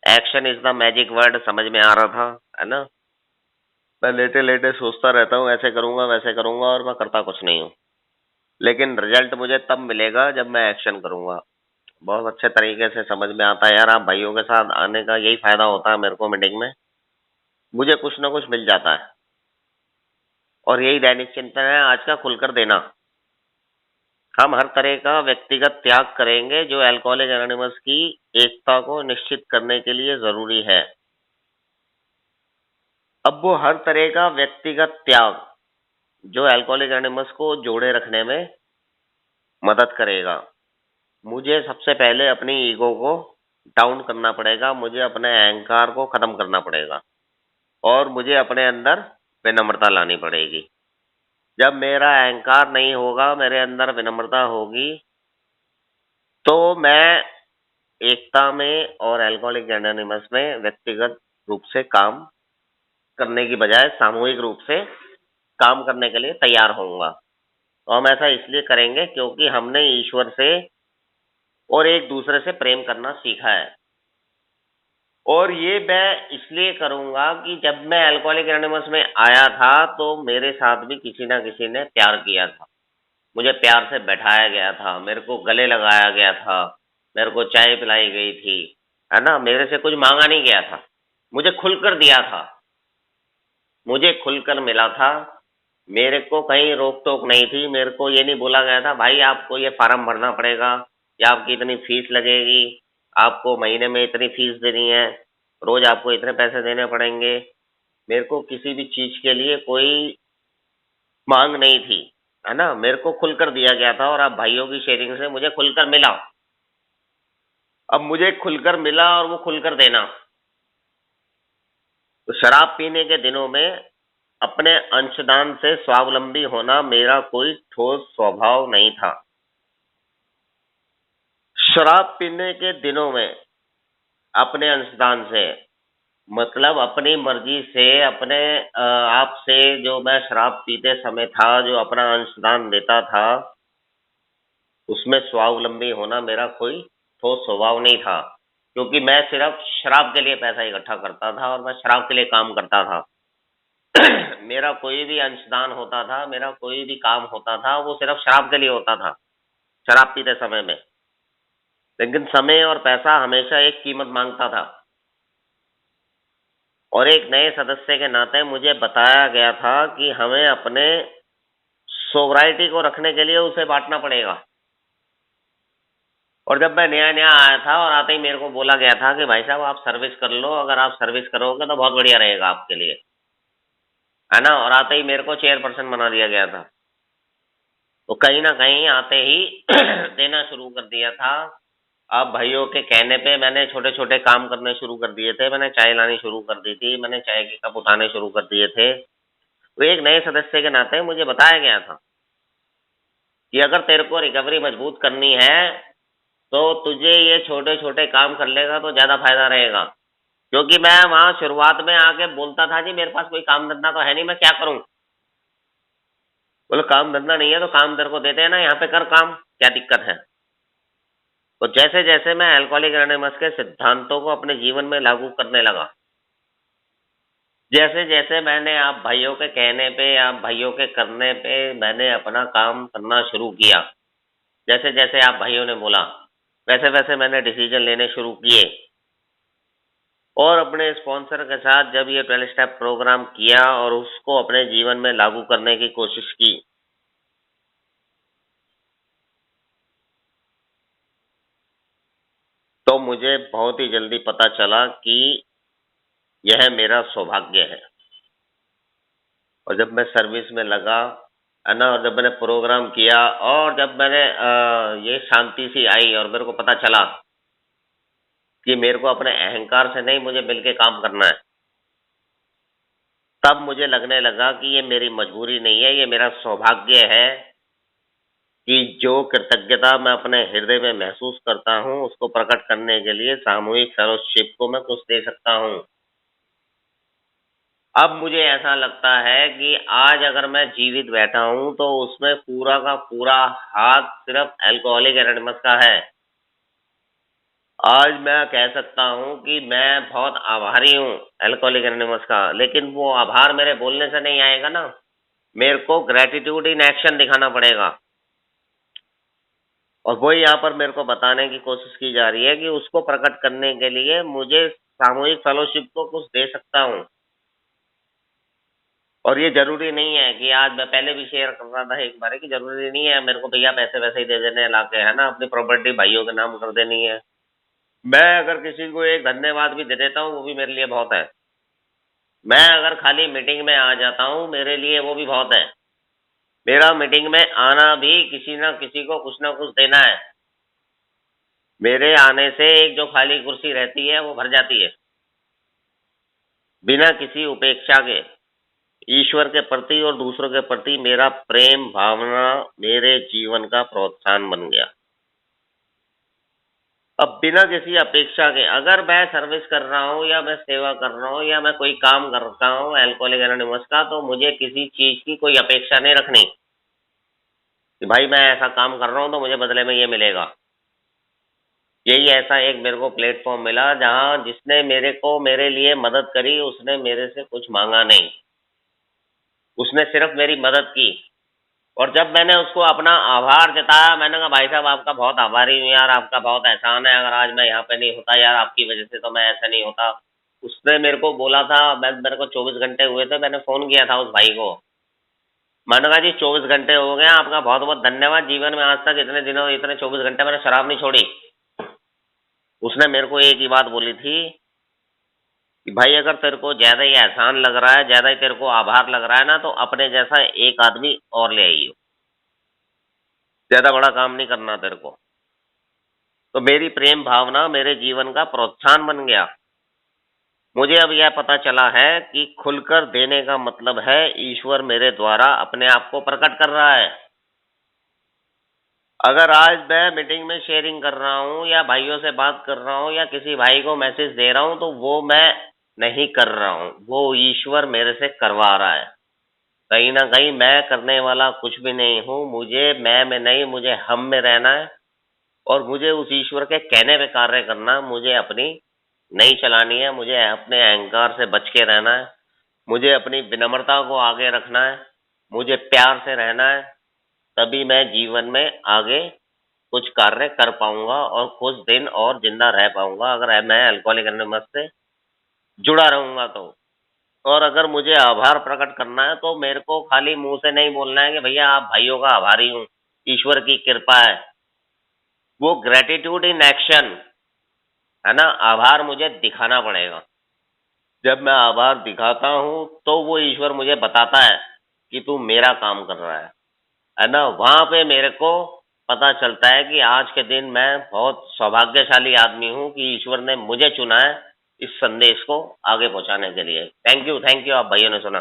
Action is the magic word समझ में आ रहा था, है ना? मैं लेटे-लेटे सोचता रहता हूँ, ऐसे करूँगा, वैसे करूँगा और मैं करता कुछ नहीं हूँ। लेकिन रिजल्ट मुझे तब मिलेगा जब मैं एक्शन करूँगा। बहुत अच्छे तरीके से समझ में आता है यार, आप भाइयों के साथ आने का यही फ़ायदा होता है मेरे को मीटिंग में, मुझे कुछ ना कुछ मिल जाता है और यही दैनिक चिंतन है आज का खुलकर देना। हम हर तरह का व्यक्तिगत त्याग करेंगे जो अल्कोहलिक एनोनिमस की एकता को निश्चित करने के लिए ज़रूरी है। अब वो हर तरह का व्यक्तिगत त्याग जो अल्कोहलिक एनोनिमस को जोड़े रखने में मदद करेगा। मुझे सबसे पहले अपनी ईगो को डाउन करना पड़ेगा, मुझे अपने अहंकार को खत्म करना पड़ेगा और मुझे अपने अंदर विनम्रता लानी पड़ेगी। जब मेरा अहंकार नहीं होगा, मेरे अंदर विनम्रता होगी, तो मैं एकता में और अल्कोहलिक एनोनिमस में व्यक्तिगत रूप से काम करने की बजाय सामूहिक रूप से काम करने के लिए तैयार होऊँगा। तो हम ऐसा इसलिए करेंगे क्योंकि हमने ईश्वर से और एक-दूसरे से प्रेम करना सीखा है। और ये मैं इसलिए करूँगा कि जब मैं अल्कोहलिक एनोनिमस में आया था, तो मेरे साथ भी किसी न किसी ने प्यार किया था। मुझे प्यार से बैठाया गया था, मेरे को गले लगाया गया था, मेरे को चाय पिलाई गई थी, है ना? मेरे से कुछ माँगा नहीं गया था, मुझे खुलकर दिया था, मुझे खुलकर मिला था, मेरे को कहीं रोक-टोक नहीं थी, मेरे को ये नहीं बोला गया था, भाई आपको ये फ़ॉर्म भरना पड़ेगा या आपकी इतनी फ़ीस लगेगी, आपको महीने में इतनी फ़ीस देनी है, रोज़ आपको इतने पैसे देने पड़ेंगे। मेरे को किसी भी चीज़ के लिए कोई माँग नहीं थी, है ना? मेरे को खुलकर दिया गया था और अब भाइयों की शेयरिंग से मुझे खुलकर मिला। अब मुझे खुलकर मिला और वो खुलकर देना। तो शराब पीने के दिनों में अपने अंशदान से स्वावलंबी होना मेरा कोई ठोस स्वभाव नहीं था। शराब पीने के दिनों में अपने अंशदान से मतलब अपनी मर्ज़ी से अपने आप से जो मैं शराब पीते समय था, जो अपना अंशदान देता था, उसमें स्वावलंबी होना मेरा कोई ठोस स्वभाव नहीं था। क्योंकि मैं सिर्फ़ शराब के लिए पैसा इकट्ठा करता था और मैं शराब के लिए काम करता था। मेरा कोई भी अंशदान होता था, मेरा कोई भी काम होता था, वो सिर्फ़ शराब के लिए होता था, शराब पीते समय में। लेकिन समय और पैसा हमेशा एक कीमत माँगता था और एक नए सदस्य के नाते मुझे बताया गया था कि हमें अपने सोवराइटी को रखने के लिए उसे बाँटना पड़ेगा। और जब मैं नया-नया आया था और आते ही मेरे को बोला गया था कि भाई साहब आप सर्विस कर लो, अगर आप सर्विस करोगे तो बहुत बढ़िया रहेगा आपके लिए, है ना? और आते ही मेरे को चेयरपर्सन बना दिया गया था। तो कहीं न कहीं आते ही देना शुरू कर दिया था। अब भाइयों के कहने पे मैंने छोटे-छोटे काम करने शुरू कर दिए थे, मैंने चाय लानी शुरू कर दी थी, मैंने चाय के कप उठाने शुरू कर दिए थे। तो एक नए सदस्य के नाते मुझे बताया गया था कि अगर तेरे को रिकवरी मजबूत करनी है, तो तुझे ये छोटे-छोटे काम कर लेगा तो ज़्यादा फ़ायदा रहेगा। क्योंकि मैं वहाँ शुरुआत में आके बोलता था जी मेरे पास कोई काम-धंधा तो है नहीं, मैं क्या करूँ? बोले काम-धंधा नहीं है तो काम तेरे को देते हैं ना, यहाँ पे कर काम, क्या दिक्कत है? तो जैसे-जैसे मैं अल्कोहलिक एनोनिमस के सिद्धांतों को अपने जीवन में लागू करने लगा, जैसे-जैसे मैंने आप भाइयों के कहने पे, आप भाइयों के करने पे मैंने अपना काम करना शुरू किया। जैसे-जैसे आप भाइयों ने बोला, वैसे-वैसे मैंने डिसीज़न लेने शुरू किए और अपने स्पॉन्सर के साथ जब ये 12 स्टेप प्रोग्राम किया और उसको अपने जीवन में लागू करने की कोशिश की, तो मुझे बहुत ही जल्दी पता चला कि यह मेरा सौभाग्य है। और जब मैं सर्विस में लगा, है ना? और जब मैंने प्रोग्राम किया और जब मैंने ये शांति सी आई और मेरे को पता चला कि मेरे को अपने अहंकार से नहीं मुझे मिल के काम करना है। तब मुझे लगने लगा कि ये मेरी मजबूरी नहीं है, ये मेरा सौभाग्य है कि जो कृतज्ञता मैं अपने हृदय में महसूस करता हूँ, उसको प्रकट करने के लिए सामूहिक फेलोशिप को मैं कुछ दे सकता हूँ। अब मुझे ऐसा लगता है कि आज अगर मैं जीवित बैठा हूँ, तो उसमें पूरा का पूरा हाथ सिर्फ़ अल्कोहलिक एनोनिमस का है। आज मैं कह सकता हूँ कि मैं बहुत आभारी हूँ अल्कोहलिक एनोनिमस का, लेकिन वो आभार मेरे बोलने से नहीं आएगा ना, मेरे को ग्रैटिट्यूड इन एक्शन दिखाना पड़ेगा। और वही यहाँ पर मेरे को बताने की कोशिश की जा रही है कि उसको प्रकट करने के लिए मुझे सामूहिक फेलोशिप को कुछ दे सकता हूँ। और ये ज़रूरी नहीं है कि आज मैं पहले भी शेयर कर रहा था एक बार कि ज़रूरी नहीं है मेरे को भैया पैसे-वैसे ही दे देने हैं लाके, है ना? अपनी प्रॉपर्टी भाइयों के नाम कर देनी है। मैं अगर किसी को एक धन्यवाद भी दे देता हूँ, वो भी मेरे लिए बहुत है। मैं अगर खाली मीटिंग में आ जाता हूँ, मेरे लिए वो भी बहुत है। मेरा मीटिंग में आना भी किसी न किसी को कुछ न कुछ देना है। मेरे आने से एक जो खाली कुर्सी रहती है, वो भर जाती है। बिना किसी उपेक्षा के, ईश्वर के प्रति और दूसरों के प्रति मेरा प्रेम भावना मेरे जीवन का प्रोत्साहन बन गया। अब बिना किसी अपेक्षा के अगर मैं सर्विस कर रहा हूँ या मैं सेवा कर रहा हूँ या मैं कोई काम करता हूँ अल्कोहलिक एनोनिमस का, तो मुझे किसी चीज़ की कोई अपेक्षा नहीं रखनी कि भाई मैं ऐसा काम कर रहा हूँ तो मुझे बदले में ये मिलेगा। यही ऐसा एक मेरे को प्लेटफ़ॉर्म मिला जहाँ जिसने मेरे को मेरे लिए मदद करी, उसने मेरे से कुछ माँगा नहीं। उसने सिर्फ़ मेरी मदद की। और जब मैंने उसको अपना आभार जताया, मैंने कहा भाई साहब आपका बहुत आभारी हूँ यार, आपका बहुत एहसान है, अगर आज मैं यहाँ पे नहीं होता यार आपकी वज़ह से तो मैं ऐसा नहीं होता। उसने मेरे को बोला था मेरे को 24 घंटे हुए थे, मैंने फ़ोन किया था उस भाई को। मैंने कहा जी 24 घंटे हो गए, आपका बहुत-बहुत धन्यवाद, जीवन में आज तक इतने दिनों इतने 24 घंटे मैंने शराब नहीं छोड़ी। उसने मेरे को एक ही बात बोली थी कि भाई अगर तेरे को ज़्यादा ही एहसान लग रहा है, ज़्यादा ही तेरे को आभार लग रहा है ना, तो अपने जैसा एक आदमी और ले आइयो। ज़्यादा बड़ा काम नहीं करना तेरे को। तो मेरी प्रेम भावना मेरे जीवन का प्रोत्साहन बन गया। मुझे अब यह पता चला है कि खुलकर देने का मतलब है ईश्वर मेरे द्वारा अपने आप को प्रकट कर रहा है। अगर आज मैं मीटिंग में शेयरिंग कर रहा हूँ या भाइयों से बात कर रहा हूँ या किसी भाई को मैसेज दे रहा हूँ, तो वो मैं नहीं कर रहा हूँ, वो ईश्वर मेरे से करवा रहा है। कहीं न कहीं मैं करने वाला कुछ भी नहीं हूँ, मुझे मैं में नहीं, मुझे हम में रहना है और मुझे उस ईश्वर के कहने पे कार्य करना, मुझे अपनी नहीं चलानी है, मुझे अपने अहंकार से बच के रहना है, मुझे अपनी विनम्रता को आगे रखना है, मुझे प्यार से रहना है, तभी मैं जीवन में आगे कुछ कार्य कर पाऊँगा और कुछ दिन और ज़िंदा रह पाऊँगा, अगर मैं अल्कोहलिक एनोनिमस से जुड़ा रहूँगा तो। और अगर मुझे आभार प्रकट करना है, तो मेरे को खाली मुँह से नहीं बोलना है कि भैया आप भाइयों का आभारी हूँ, ईश्वर की कृपा है। वो ग्रैटिट्यूड इन एक्शन, है ना? आभार मुझे दिखाना पड़ेगा। जब मैं आभार दिखाता हूँ, तो वो ईश्वर मुझे बताता है कि तू मेरा काम कर रहा है ना? वहाँ पे मेरे को पता चलता है कि आज के दिन मैं बहुत सौभाग्यशाली आदमी हूँ कि ईश्वर ने मुझे चुना है, इस संदेश को आगे पहुँचाने के लिए। थैंक यू आप भाइयों ने सुना।